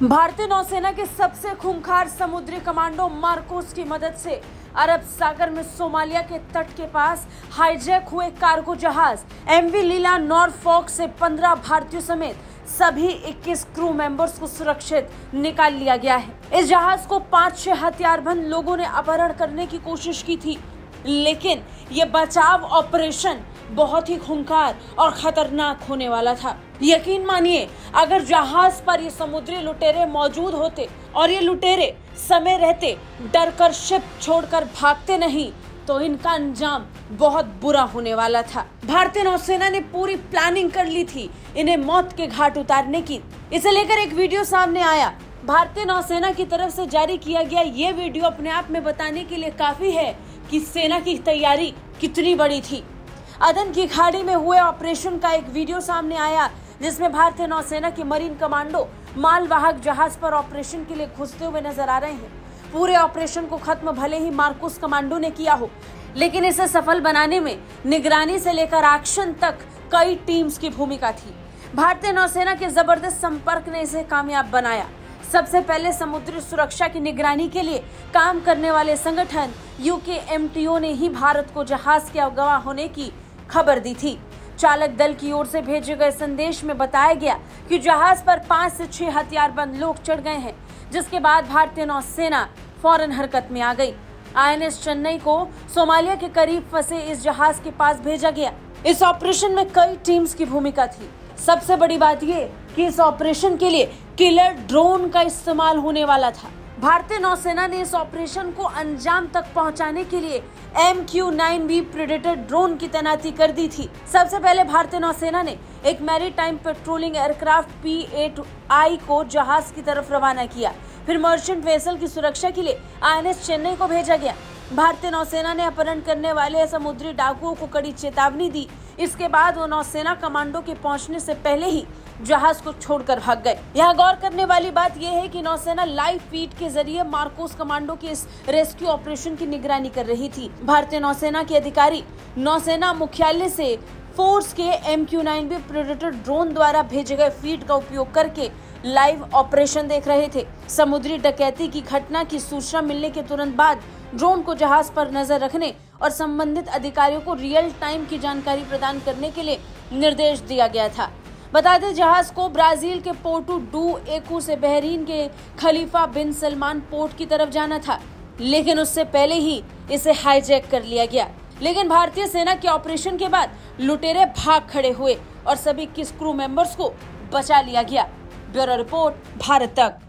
भारतीय नौसेना के सबसे खूंखार समुद्री कमांडो मार्कोस की मदद से अरब सागर में सोमालिया के तट के पास हाईजैक हुए कार्गो जहाज एमवी लीला नॉरफॉक से 15 भारतीयों समेत सभी 21 क्रू मेंबर्स को सुरक्षित निकाल लिया गया है। इस जहाज को 5-6 हथियारबंद लोगों ने अपहरण करने की कोशिश की थी, लेकिन ये बचाव ऑपरेशन बहुत ही खूंखार और खतरनाक होने वाला था। यकीन मानिए, अगर जहाज पर ये समुद्री लुटेरे मौजूद होते और ये लुटेरे समय रहते डरकर शिप छोड़कर भागते नहीं, तो इनका अंजाम बहुत बुरा होने वाला था। भारतीय नौसेना ने पूरी प्लानिंग कर ली थी इन्हें मौत के घाट उतारने की। इसे लेकर एक वीडियो सामने आया। भारतीय नौसेना की तरफ से जारी किया गया ये वीडियो अपने आप में बताने के लिए काफी है कि सेना की तैयारी कितनी बड़ी थी। अदन की खाड़ी में हुए ऑपरेशन का एक वीडियो सामने आया, जिसमें भारतीय नौसेना के मरीन कमांडो मालवाहक जहाज पर ऑपरेशन के लिए घुसते हुए नजर आ रहे हैं। पूरे ऑपरेशन को खत्म भले ही मार्कोस कमांडो ने किया हो, लेकिन इसे सफल बनाने में निगरानी से लेकर एक्शन तक कई टीम्स की भूमिका थी। भारतीय नौसेना के जबरदस्त संपर्क ने इसे कामयाब बनाया। सबसे पहले समुद्री सुरक्षा की निगरानी के लिए काम करने वाले संगठन UKMTO ने ही भारत को जहाज के अगवा होने की खबर दी थी। चालक दल की ओर से भेजे गए संदेश में बताया गया कि जहाज पर 5 से 6 हथियारबंद लोग चढ़ गए हैं, जिसके बाद भारतीय नौसेना फौरन हरकत में आ गई। INS चेन्नई को सोमालिया के करीब फंसे इस जहाज के पास भेजा गया। इस ऑपरेशन में कई टीम्स की भूमिका थी। सबसे बड़ी बात यह कि इस ऑपरेशन के लिए किलर ड्रोन का इस्तेमाल होने वाला था। भारतीय नौसेना ने इस ऑपरेशन को अंजाम तक पहुंचाने के लिए MQ-9B प्रेडेटर ड्रोन की तैनाती कर दी थी। सबसे पहले भारतीय नौसेना ने एक मैरीटाइम पेट्रोलिंग एयरक्राफ्ट P-8I को जहाज की तरफ रवाना किया। फिर मर्चेंट वेसल की सुरक्षा के लिए INS चेन्नई को भेजा गया। भारतीय नौसेना ने अपहरण करने वाले समुद्री डाकुओं को कड़ी चेतावनी दी। इसके बाद वो नौसेना कमांडो के पहुंचने से पहले ही जहाज को छोड़कर भाग गए। यहाँ गौर करने वाली बात यह है कि नौसेना लाइव फीड के जरिए मार्कोस कमांडो के इस रेस्क्यू ऑपरेशन की निगरानी कर रही थी। भारतीय नौसेना के अधिकारी नौसेना मुख्यालय से फोर्स के MQ-9B प्रेडेटर ड्रोन द्वारा भेजे गए फीड का उपयोग करके लाइव ऑपरेशन देख रहे थे। समुद्री डकैती की घटना की सूचना मिलने के तुरंत बाद ड्रोन को जहाज पर नजर रखने और संबंधित अधिकारियों को रियल टाइम की जानकारी प्रदान करने के लिए निर्देश दिया गया था। बता दें, जहाज को ब्राजील के पोर्टो डू एकू से बहरीन के खलीफा बिन सलमान पोर्ट की तरफ जाना था, लेकिन उससे पहले ही इसे हाईजैक कर लिया गया। लेकिन भारतीय सेना के ऑपरेशन के बाद लुटेरे भाग खड़े हुए और सभी 21 क्रू मेंबर्स को बचा लिया गया। ब्यूरो रिपोर्ट, भारत तक।